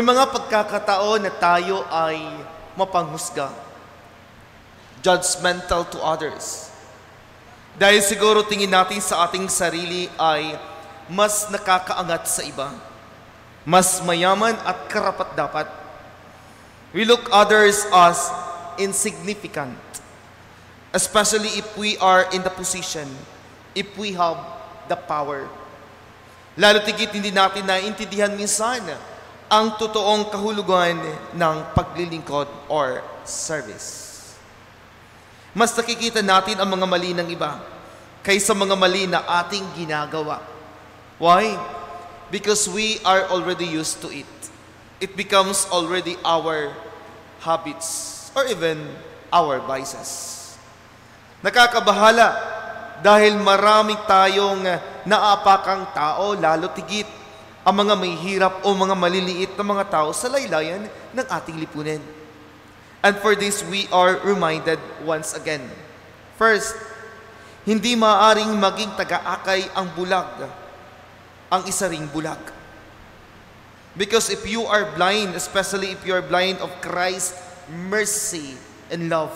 mga pagkakataon na tayo ay mapanghusga, judgmental to others. Dahil siguro tingin natin sa ating sarili ay mas nakakaangat sa iba, mas mayaman at karapat-dapat. We look others as insignificant, especially if we are in the position, if we have the power. Lalo tigit hindi natin naiintindihan minsan ang totoong kahulugan ng paglilingkod or service. Mas nakikita natin ang mga mali ng iba kaysa mga mali na ating ginagawa. Why? Because we are already used to it. It becomes already our habits or even our vices. Nakakabahala dahil maraming tayong naapakang tao, lalo tigit ang mga may hirap o mga maliliit na mga tao sa laylayan ng ating lipunan. And for this, we are reminded once again. First, hindi maaaring maging taga-akay ang bulag, ang isa ring bulag. Because if you are blind, especially if you are blind of Christ's mercy and love,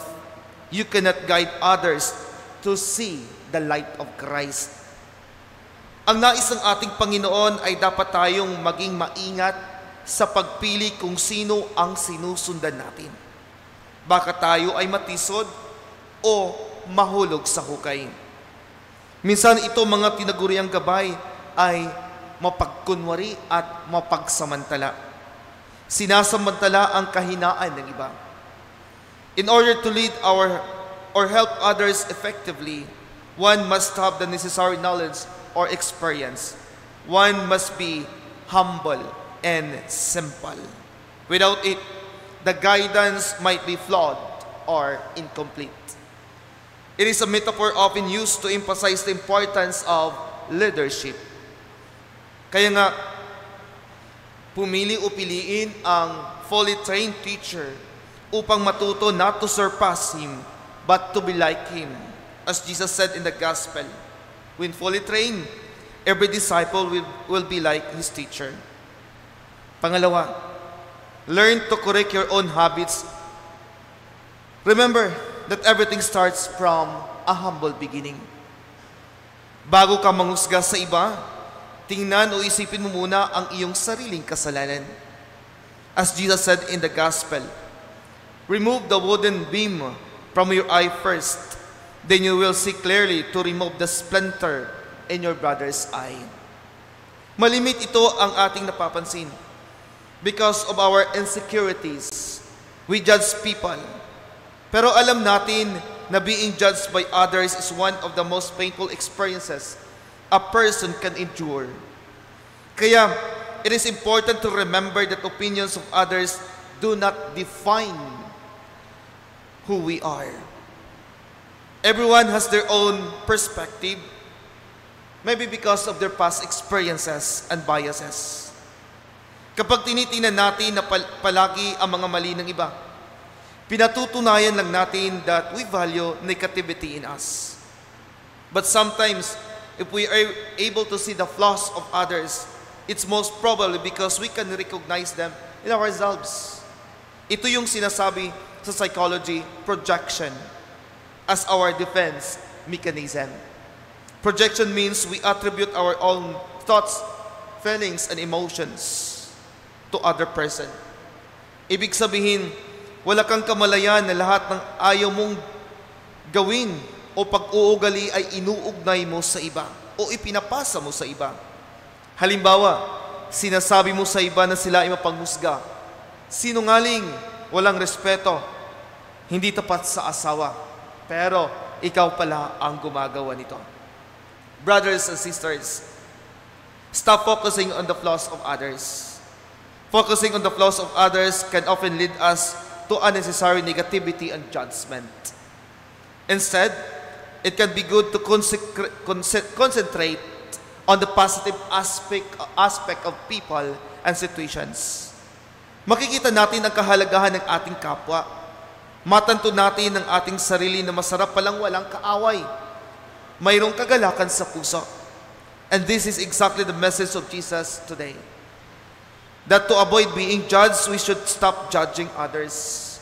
you cannot guide others to see the light of Christ. Ang nais ng ating Panginoon ay dapat tayong maging maingat sa pagpili kung sino ang sinusundan natin. Baka tayo ay matisod o mahulog sa hukay. Minsan ito mga tinaguriang gabay ay mapagkunwari at mapagsamantala. Sinasamantala ang kahinaan ng iba. In order to lead or help others effectively, one must have the necessary knowledge or experience. One must be humble and simple. Without it, the guidance might be flawed or incomplete. It is a metaphor often used to emphasize the importance of leadership. Kaya nga, pumili o piliin ang fully trained teacher upang matuto not to surpass him, but to be like him. As Jesus said in the gospel, when fully trained, every disciple will be like his teacher. Pangalawa, learn to correct your own habits. Remember that everything starts from a humble beginning. Bago ka manghusga sa iba, tingnan o isipin mo muna ang iyong sariling kasalanan. As Jesus said in the gospel, remove the wooden beam from your eye first, then you will see clearly to remove the splinter in your brother's eye. Malimit ito ang ating napapansin. Because of our insecurities, we judge people. Pero alam natin na being judged by others is one of the most painful experiences a person can endure. Kaya, it is important to remember that opinions of others do not define who we are. Everyone has their own perspective, maybe because of their past experiences and biases. Kapag tinitingnan natin na palagi ang mga mali ng iba, pinatutunayan lang natin that we value negativity in us. But sometimes, if we are able to see the flaws of others, it's most probably because we can recognize them in ourselves. Ito yung sinasabi sa psychology, projection, as our defense mechanism. Projection means we attribute our own thoughts, feelings, and emotions to other person. Ibig sabihin, wala kang kamalayan na lahat ng ayaw mong gawin o pag-uugali ay inuugnay mo sa iba o ipinapasa mo sa iba. Halimbawa, sinasabi mo sa iba na sila ay mapanghusga, sinungaling, walang respeto, hindi tapat sa asawa, pero ikaw pala ang gumagawa nito. Brothers and sisters, stop focusing on the flaws of others. Focusing on the flaws of others can often lead us to unnecessary negativity and judgment. Instead, it can be good to concentrate on the positive aspect of people and situations. Makikita natin ang kahalagahan ng ating kapwa. Matanto natin ang ating sarili na masarap palang walang kaaway. Mayroong kagalakan sa puso. And this is exactly the message of Jesus today. that to avoid being judged, we should stop judging others.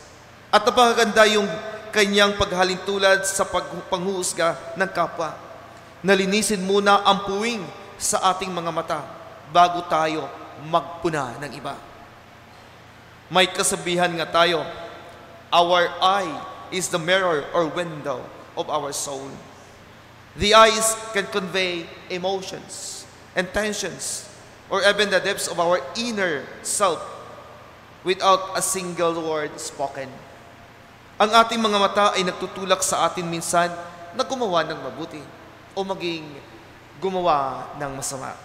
At napakaganda yung kanyang paghalintulad sa panghuhusga ng kapwa. Nalinisin muna ang puwing sa ating mga mata bago tayo magpuna ng iba. May kasabihan nga tayo, our eye is the mirror or window of our soul. The eyes can convey emotions and tensions or even the depths of our inner self without a single word spoken. Ang ating mga mata ay nagtutulak sa atin minsan na gumawa ng mabuti o maging gumawa ng masama.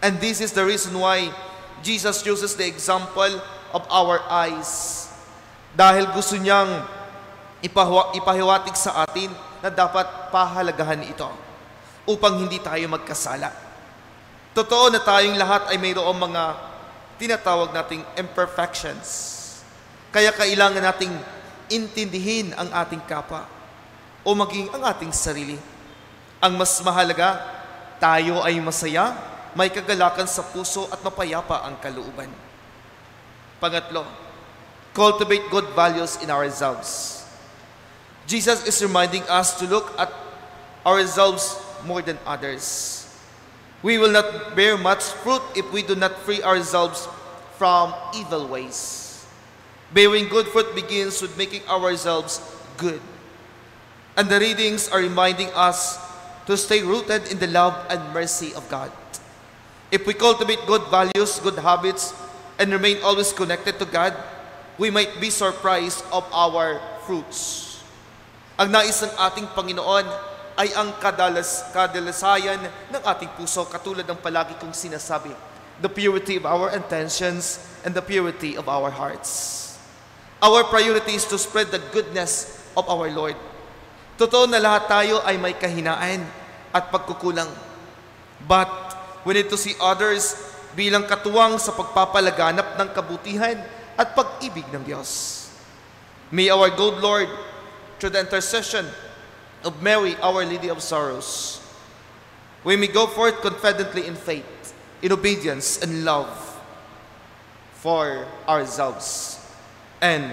And this is the reason why Jesus uses the example of our eyes. Dahil gusto niyang ipahiwatig sa atin na dapat pahalagahan ito upang hindi tayo magkasala. Totoo na tayong lahat ay mayroong mga tinatawag nating imperfections. Kaya kailangan nating intindihin ang ating kapwa o maging ang ating sarili. Ang mas mahalaga, tayo ay masaya, may kagalakan sa puso at mapayapa ang kalooban. Pangatlo, cultivate good values in ourselves. Jesus is reminding us to look at ourselves more than others. We will not bear much fruit if we do not free ourselves from evil ways. Bearing good fruit begins with making ourselves good. And the readings are reminding us to stay rooted in the love and mercy of God. If we cultivate good values, good habits, and remain always connected to God, we might be surprised of our fruits. Ang nais ng ating Panginoon ay ang kadalasayan ng ating puso, katulad ng palagi kong sinasabi, the purity of our intentions and the purity of our hearts. Our priority is to spread the goodness of our Lord. Totoo na lahat tayo ay may kahinaan at pagkukulang. But we need to see others bilang katuwang sa pagpapalaganap ng kabutihan at pag-ibig ng Diyos. May our good Lord, through the intercession of Mary, Our Lady of Sorrows, we may go forth confidently in faith, in obedience and love for ourselves and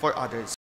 for others.